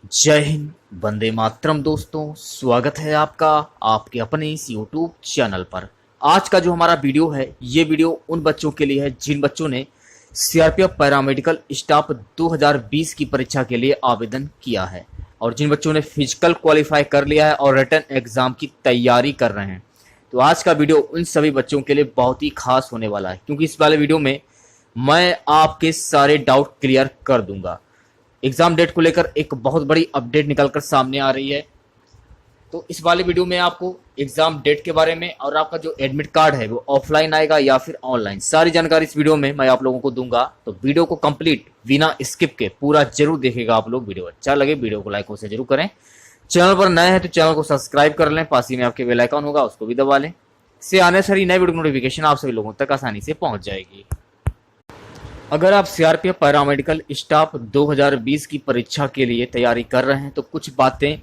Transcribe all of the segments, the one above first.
जय हिंद, वंदे मातरम। दोस्तों, स्वागत है आपका आपके अपने इस YouTube चैनल पर। आज का जो हमारा वीडियो है, ये वीडियो उन बच्चों के लिए है जिन बच्चों ने सीआरपीएफ पैरामेडिकल स्टाफ 2020 की परीक्षा के लिए आवेदन किया है और जिन बच्चों ने फिजिकल क्वालिफाई कर लिया है और रिटन एग्जाम की तैयारी कर रहे हैं। तो आज का वीडियो उन सभी बच्चों के लिए बहुत ही खास होने वाला है, क्योंकि इस वाले वीडियो में मैं आपके सारे डाउट क्लियर कर दूंगा। एग्जाम डेट को लेकर एक बहुत बड़ी अपडेट निकलकर सामने आ रही है। तो इस वाले वीडियो में आपको एग्जाम डेट के बारे में और आपका जो एडमिट कार्ड है वो ऑफलाइन आएगा या फिर ऑनलाइन, सारी जानकारी इस वीडियो में मैं आप लोगों को दूंगा। तो वीडियो को कंप्लीट बिना स्किप के पूरा जरूर देखेगा आप लोग। वीडियो अच्छा लगे वीडियो को लाइक से जरूर करें। चैनल पर नए हैं तो चैनल को सब्सक्राइब कर लें, पास ही में आपके बेल आइकन होगा उसको भी दबा लें। इससे आने सारी नए वीडियो नोटिफिकेशन आप सभी लोगों तक आसानी से पहुंच जाएगी। अगर आप सीआरपीएफ पैरामेडिकल स्टाफ 2020 की परीक्षा के लिए तैयारी कर रहे हैं तो कुछ बातें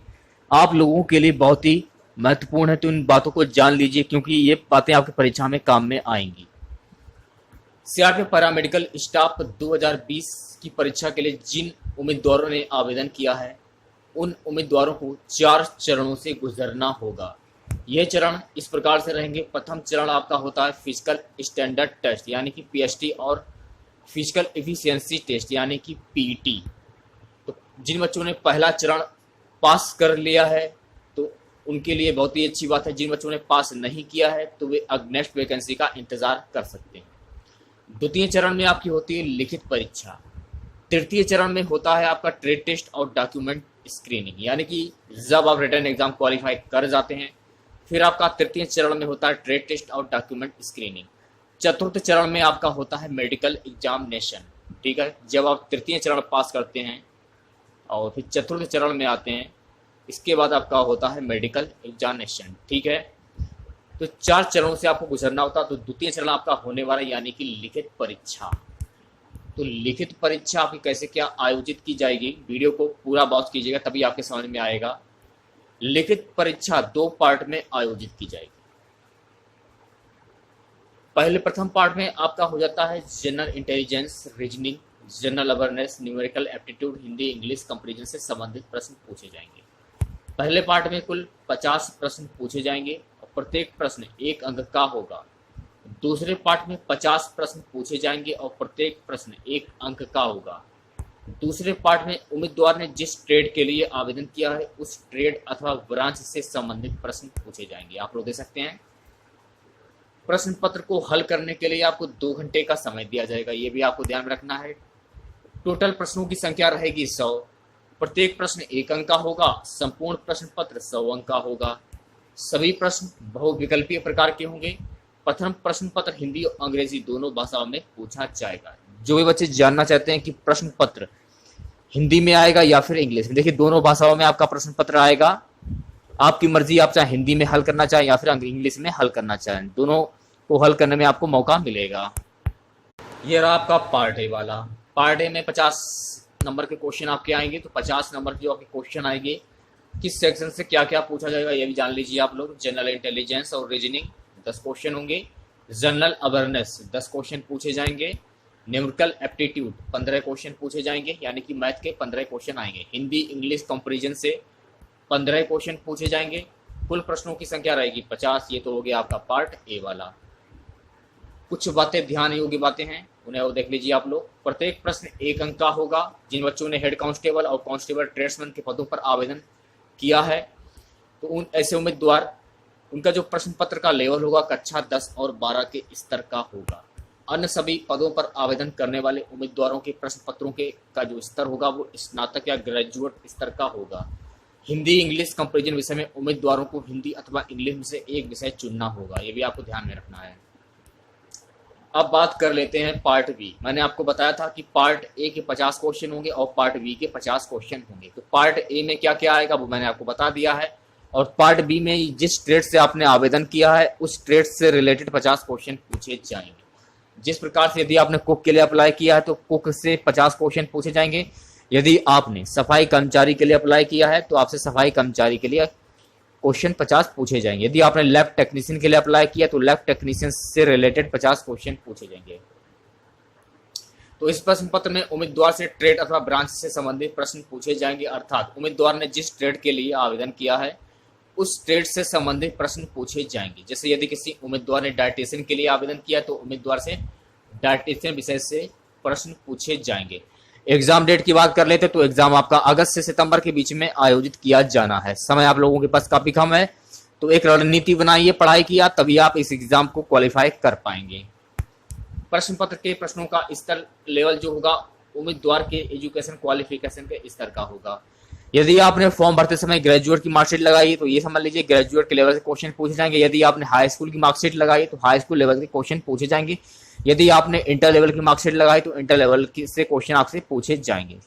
आप लोगों के लिए बहुत ही महत्वपूर्ण है, तो इन बातों को जान लीजिए, क्योंकि ये बातें आपकी परीक्षा में काम में आएंगी। सीआरपीएफ पैरामेडिकल स्टाफ 2020 की परीक्षा के लिए जिन उम्मीदवारों ने आवेदन किया है, उन उम्मीदवारों को 4 चरणों से गुजरना होगा। ये चरण इस प्रकार से रहेंगे। प्रथम चरण आपका होता है फिजिकल स्टैंडर्ड टेस्ट यानी कि पीएसटी और फिजिकल एफिशिएंसी टेस्ट यानी कि पीटी। तो जिन बच्चों ने पहला चरण पास कर लिया है तो उनके लिए बहुत ही अच्छी बात है। जिन बच्चों ने पास नहीं किया है तो वे नेक्स्ट वैकेंसी का इंतजार कर सकते हैं। द्वितीय चरण में आपकी होती है लिखित परीक्षा। तृतीय चरण में होता है आपका ट्रेड टेस्ट और डॉक्यूमेंट स्क्रीनिंग, यानी कि जब आप रिटन एग्जाम क्वालिफाई कर जाते हैं फिर आपका तृतीय चरण में होता है ट्रेड टेस्ट और डॉक्यूमेंट स्क्रीनिंग। चतुर्थ चरण में आपका होता है मेडिकल एग्जामिनेशन। ठीक है, जब आप तृतीय चरण पास करते हैं और फिर चतुर्थ चरण में आते हैं, इसके बाद आपका होता है मेडिकल एग्जामिनेशन। ठीक है, तो 4 चरणों से आपको गुजरना होता है। तो द्वितीय चरण आपका होने वाला यानी कि लिखित परीक्षा। तो लिखित परीक्षा आपकी कैसे क्या आयोजित की जाएगी, वीडियो को पूरा वॉच कीजिएगा तभी आपके समझ में आएगा। लिखित परीक्षा 2 पार्ट में आयोजित की जाएगी। पहले प्रथम पार्ट में आपका हो जाता है general intelligence, reasoning, general awareness, numerical aptitude, Hindi English comparison से संबंधित प्रश्न पूछे जाएंगे। पहले पार्ट में कुल 50 प्रश्न पूछे जाएंगे और प्रत्येक प्रश्न 1 अंक का होगा। दूसरे पार्ट में 50 प्रश्न पूछे जाएंगे और प्रत्येक प्रश्न 1 अंक का होगा। दूसरे पार्ट में उम्मीदवार ने जिस ट्रेड के लिए आवेदन किया है उस ट्रेड अथवा ब्रांच से संबंधित प्रश्न पूछे जाएंगे। आप लोग देख सकते हैं प्रश्न पत्र को हल करने के लिए आपको 2 घंटे का समय दिया जाएगा, ये भी आपको ध्यान में रखना है। टोटल प्रश्नों की संख्या रहेगी 100। प्रत्येक प्रश्न 1 अंक का होगा। संपूर्ण प्रश्न पत्र 100 अंक का होगा। सभी प्रश्न बहुविकल्पीय प्रकार के होंगे। प्रथम प्रश्न पत्र हिंदी और अंग्रेजी दोनों भाषाओं में पूछा जाएगा। जो भी बच्चे जानना चाहते हैं कि प्रश्न पत्र हिंदी में आएगा या फिर इंग्लिश में, देखिए दोनों भाषाओं में आपका प्रश्न पत्र आएगा। आपकी मर्जी, आप चाहे हिंदी में हल करना चाहें या फिर इंग्लिश में हल करना चाहें, दोनों को हल करने में आपको मौका मिलेगा। ये रहा आपका पार्ट ए वाला। पार्ट ए में 50 नंबर के क्वेश्चन आपके आएंगे। तो 50 नंबर के जो आपके क्वेश्चन आएंगे, किस सेक्शन से क्या क्या पूछा जाएगा ये भी जान लीजिए आप लोग। जनरल इंटेलिजेंस और रीजनिंग 10 क्वेश्चन होंगे। जनरल अवेयरनेस 10 क्वेश्चन पूछे जाएंगे। न्यूमेरिकल एप्टीट्यूड 15 क्वेश्चन पूछे जाएंगे, यानी कि मैथ के 15 क्वेश्चन आएंगे। हिंदी इंग्लिश कंपैरिजन से 15 क्वेश्चन पूछे जाएंगे। कुल प्रश्नों की संख्या रहेगी 50। ये तो हो गया आपका पार्ट ए वाला। कुछ बातें ध्यान योग्य बातें हैं, उन्हें और देख लीजिए आप लोग। प्रत्येक प्रश्न 1 अंक का होगा। जिन बच्चों ने हेड कांस्टेबल और कांस्टेबल ट्रेड्समैन के पदों पर आवेदन किया है तो उन ऐसे उम्मीदवार, उनका जो प्रश्न पत्र का लेवल होगा कक्षा 10 और 12 के स्तर का होगा। अन्य सभी पदों पर आवेदन करने वाले उम्मीदवारों के प्रश्न पत्रों के का जो स्तर होगा वो स्नातक या ग्रेजुएट स्तर का होगा। हिंदी इंग्लिश कंपैरिजन विषय में उम्मीदवारों को हिंदी अथवा इंग्लिश में से एक विषय चुनना होगा, ये भी आपको ध्यान में रखना है। अब बात कर लेते हैं पार्ट बी। मैंने आपको बताया था कि पार्ट ए के 50 क्वेश्चन होंगे और पार्ट बी के 50 क्वेश्चन होंगे। तो पार्ट ए में क्या क्या आएगा वो मैंने आपको बता दिया है, और पार्ट बी में जिस ट्रेड से आपने आवेदन किया है उस ट्रेड से रिलेटेड 50 क्वेश्चन पूछे जाएंगे। जिस प्रकार से यदि आपने कुक के लिए अप्लाई किया है तो कुक से 50 क्वेश्चन पूछे जाएंगे। यदि आपने सफाई कर्मचारी के लिए अप्लाई किया है तो आपसे सफाई कर्मचारी के लिए क्वेश्चन 50 पूछे जाएंगे। यदि आपने लैब टेक्नीशियन के लिए अप्लाई किया तो लैब टेक्नीशियन से रिलेटेड 50 क्वेश्चन पूछे जाएंगे। तो इस प्रश्न पत्र में उम्मीदवार से ट्रेड अथवा ब्रांच से संबंधित प्रश्न पूछे जाएंगे, अर्थात उम्मीदवार ने जिस ट्रेड के लिए आवेदन किया है उस ट्रेड से संबंधित प्रश्न पूछे जाएंगे। जैसे यदि किसी उम्मीदवार ने डायटीशियन के लिए आवेदन किया तो उम्मीदवार से डायटीशियन विषय से प्रश्न पूछे जाएंगे। एग्जाम डेट की बात कर लेते तो एग्जाम आपका अगस्त से सितंबर के बीच में आयोजित किया जाना है। समय आप लोगों के पास काफी कम है, तो एक रणनीति बनाइए पढ़ाई की, तभी आप इस एग्जाम को क्वालिफाई कर पाएंगे। प्रश्न पत्र के प्रश्नों का स्तर लेवल जो होगा उम्मीदवार के एजुकेशन क्वालिफिकेशन के स्तर का होगा। यदि आपने फॉर्म भरते समय ग्रेजुएट की मार्कशीट लगाई तो ये समझ लीजिए ग्रेजुएट के लेवल के क्वेश्चन पूछे जाएंगे। यदि आपने हाई स्कूल की मार्कशीट लगाई तो हाई स्कूल लेवल के क्वेश्चन पूछे जाएंगे। यदि आपने इंटर लेवल की मार्कशीट लगाई तो इंटर लेवल से क्वेश्चन आपसे पूछे जाएंगे।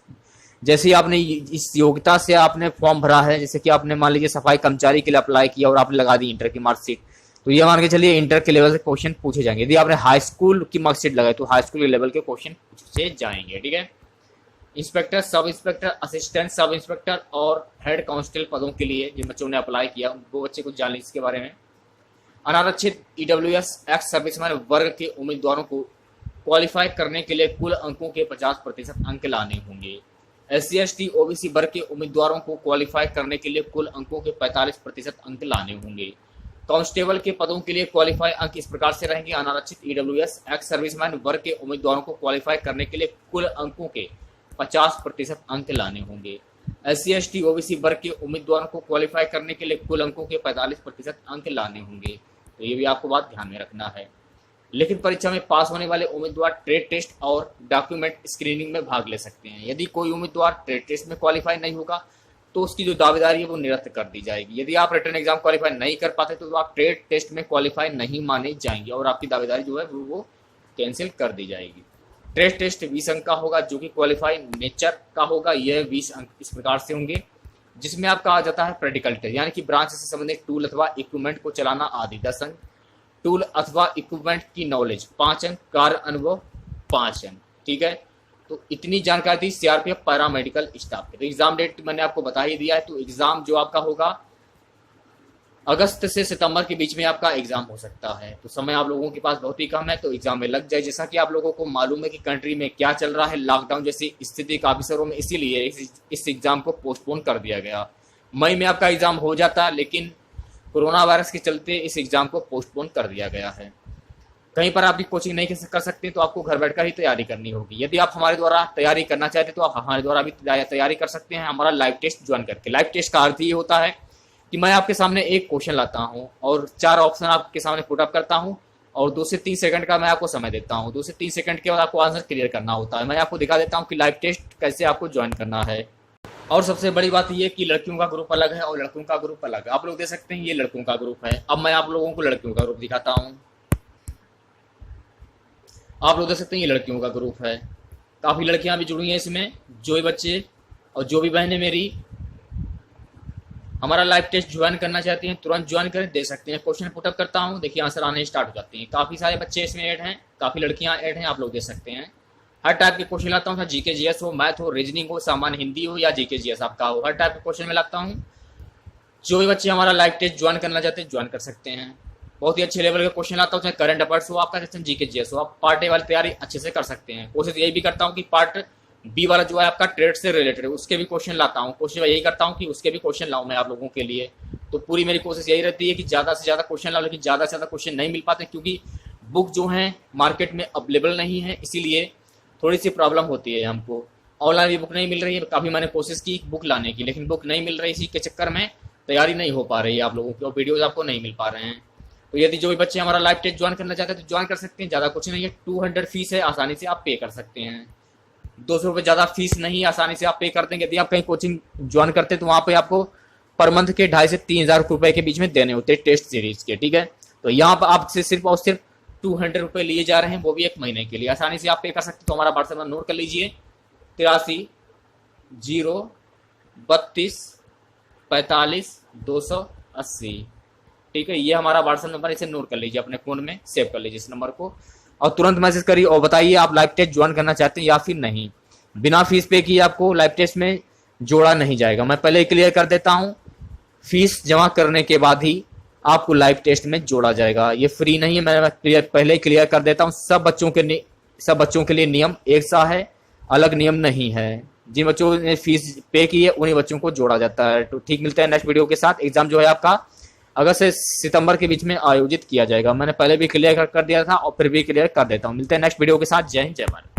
जैसे आपने इस योग्यता से आपने फॉर्म भरा है, जैसे कि आपने मान लीजिए सफाई कर्मचारी के लिए अप्लाई किया और आपने लगा दी इंटर की मार्कशीट, तो ये मान के चलिए इंटर के लेवल से क्वेश्चन पूछे जाएंगे। यदि आपने हाई स्कूल की मार्कशीट लगाई तो हाई स्कूल के लेवल के क्वेश्चन पूछे जाएंगे। ठीक है। Inspector, sub inspector, assistant sub inspector और हेड कांस्टेबल पदों के लिए जिन बच्चों ने अप्लाई किया वो बच्चे कुछ जान लीजिए इसके बारे में। अनारक्षित ईडब्ल्यूएस एक्स सर्विसमैन वर्ग के उम्मीदवारों को क्वालिफाई करने के लिए कुल अंकों के 50% अंक लाने होंगे। SC ST OBC वर्ग के उम्मीदवारों को क्वालिफाई करने के लिए कुल अंकों के 45% अंक लाने होंगे। कांस्टेबल के पदों के लिए क्वालिफाई अंक इस प्रकार से रहेंगे। अनारक्षित ईडब्ल्यूएस एक्स सर्विसमैन वर्ग के उम्मीदवारों को क्वालिफाई करने के लिए कुल अंकों के 50% अंक लाने होंगे। SC ST OBC वर्ग के उम्मीदवारों को क्वालिफाई करने के लिए कुल अंकों के 45% अंक लाने होंगे। तो ये भी आपको बात ध्यान में रखना है। लिखित परीक्षा में पास होने वाले उम्मीदवार ट्रेड टेस्ट और डॉक्यूमेंट स्क्रीनिंग में भाग ले सकते हैं। यदि कोई उम्मीदवार ट्रेड टेस्ट में क्वालिफाई नहीं होगा तो उसकी जो दावेदारी है वो निरस्त कर दी जाएगी। यदि आप रिटन एग्जाम क्वालिफाई नहीं कर पाते तो आप ट्रेड टेस्ट में क्वालिफाई नहीं माने जाएंगे और आपकी दावेदारी जो है वो कैंसिल कर दी जाएगी। ट्रेड टेस्ट 20 अंक का होगा जो कि क्वालिफाई नेचर का होगा। यह 20 अंक इस प्रकार से होंगे जिसमें आपका आ जाता है प्रैक्टिकल टेस्ट, यानी कि ब्रांच से संबंधित टूल अथवा इक्विपमेंट को चलाना आदि 10 अंक, टूल अथवा इक्विपमेंट की नॉलेज 5 अंक, कार्य अनुभव 5 अंक। ठीक है। तो इतनी जानकारी थी सीआरपीएफ पैरामेडिकल स्टाफ के। तो एग्जाम डेट मैंने आपको बता ही दिया है। तो एग्जाम जो आपका होगा अगस्त से सितंबर के बीच में आपका एग्जाम हो सकता है। तो समय आप लोगों के पास बहुत ही कम है, तो एग्जाम में लग जाए। जैसा कि आप लोगों को मालूम है कि कंट्री में क्या चल रहा है, लॉकडाउन जैसी स्थिति काफी शहरों में, इसीलिए इस एग्जाम को पोस्टपोन कर दिया गया। मई में आपका एग्जाम हो जाता, लेकिन कोरोना वायरस के चलते इस एग्जाम को पोस्टपोन कर दिया गया है। कहीं पर आप भी कोचिंग नहीं कर सकते तो आपको घर बैठकर ही तैयारी करनी होगी। यदि आप हमारे द्वारा तैयारी करना चाहते तो आप हमारे द्वारा भी तैयारी कर सकते हैं हमारा लाइव टेस्ट ज्वाइन करके। लाइव टेस्ट का अर्थ ये होता है कि मैं आपके सामने एक क्वेश्चन लाता हूं और 4 ऑप्शन आपके सामने पुट अप करता हूं और 2 से 3 सेकंड का मैं आपको समय देता हूं। 2 से 3 सेकंड के बाद आपको आंसर क्लियर करना होता है। मैं आपको दिखा देता हूं कि लाइव टेस्ट कैसे आपको ज्वाइन करना है। और सबसे बड़ी बात ये कि लड़कियों का ग्रुप अलग है और लड़कों का ग्रुप अलग है। आप लोग देख सकते हैं ये लड़कों का ग्रुप है। अब मैं आप लोगों को लड़कियों का ग्रुप दिखाता हूं। आप लोग देख सकते हैं ये लड़कियों का ग्रुप है। काफी लड़कियां भी जुड़ी हैं इसमें। जो भी बच्चे और जो भी बहनें मेरी हमारा लाइव टेस्ट ज्वाइन करना चाहती हैं तुरंत ज्वाइन करें। देख सकते हैं क्वेश्चन पुटअप करता हूं, देखिए आंसर आने स्टार्ट हो जाते हैं। काफी सारे बच्चे इसमें ऐड हैं, काफी लड़कियां ऐड हैं, आप लोग देख सकते हैं। हर टाइप के क्वेश्चन लाता हूँ, जीके जीएस हो, मैथ हो, रीजनिंग हो, सामान्य हिंदी हो या जीके जीएस आपका हो, हर टाइप के क्वेश्चन में लाता हूँ। जो भी बच्चे हमारा लाइव टेस्ट ज्वाइन करना चाहते हैं ज्वाइन कर सकते हैं। बहुत ही अच्छे लेवल के क्वेश्चन लाता हूँ, चाहे करंट अफेयर्स हो आपका, चाहे जीके जीएस हो, आप पार्ट ए वाली तैयारी अच्छे से कर सकते हैं। कोशिश यही भी करता हूँ कि पार्ट बी वाला जो है आपका ट्रेड से रिलेटेड है उसके भी क्वेश्चन लाता हूँ। कोशिश यही करता हूँ कि उसके भी क्वेश्चन लाऊं मैं आप लोगों के लिए। तो पूरी मेरी कोशिश यही रहती है कि ज़्यादा से ज़्यादा क्वेश्चन लाऊं, लेकिन ज़्यादा से ज़्यादा क्वेश्चन नहीं मिल पाते क्योंकि बुक जो है मार्केट में अवेलेबल नहीं है, इसीलिए थोड़ी सी प्रॉब्लम होती है हमको। ऑनलाइन भी बुक नहीं मिल रही है, काफ़ी मैंने कोशिश की बुक लाने की, लेकिन बुक नहीं मिल रही। इसी के चक्कर में तैयारी नहीं हो पा रही है आप लोगों की और वीडियोज़ आपको नहीं मिल पा रहे हैं। तो यदि जो भी बच्चे हमारा लाइव टेस्ट ज्वाइन करना चाहते हैं तो ज्वाइन कर सकते हैं। ज़्यादा कुछ नहीं है, 200 फीस है, आसानी से आप पे कर सकते हैं। 200 रुपये ज़्यादा फीस नहीं है, आसानी से आप पे कर देंगे। यदि आप कहीं कोचिंग ज्वाइन करते हैं तो वहाँ पे आपको पर मंथ के 2,500 से 3,000 रुपये के बीच में देने होते हैं टेस्ट सीरीज के। ठीक है। तो यहाँ पर आपसे सिर्फ और सिर्फ 200 रुपये लिए जा रहे हैं, वो भी 1 महीने के लिए। आसानी से आप पे कर सकते हैं। तो हमारा व्हाट्सएप नंबर नोट कर लीजिए 83 0 32 45 280। ठीक है, ये हमारा व्हाट्सएप नंबर, इसे नोट कर लीजिए, अपने फोन में सेव कर लीजिए इस नंबर को और तुरंत मैसेज करिए और बताइए आप लाइव टेस्ट ज्वाइन करना चाहते हैं या फिर नहीं। बिना फीस पे किए आपको लाइव टेस्ट में जोड़ा नहीं जाएगा। मैं पहले ही क्लियर कर देता हूं, फीस जमा करने के बाद ही आपको लाइव टेस्ट में जोड़ा जाएगा। ये फ्री नहीं है, मैं पहले ही क्लियर कर देता हूं। सब बच्चों के सब बच्चों के लिए नियम एक सा है, अलग नियम नहीं है। जिन बच्चों ने फीस पे की है उन्हीं बच्चों को जोड़ा जाता है। तो ठीक, मिलते हैं नेक्स्ट वीडियो के साथ। एग्जाम जो है आपका अगस्त से सितंबर के बीच में आयोजित किया जाएगा। मैंने पहले भी क्लियर कर दिया था और फिर भी क्लियर कर देता हूँ। मिलते हैं नेक्स्ट वीडियो के साथ। जय हिंद, जय भारत।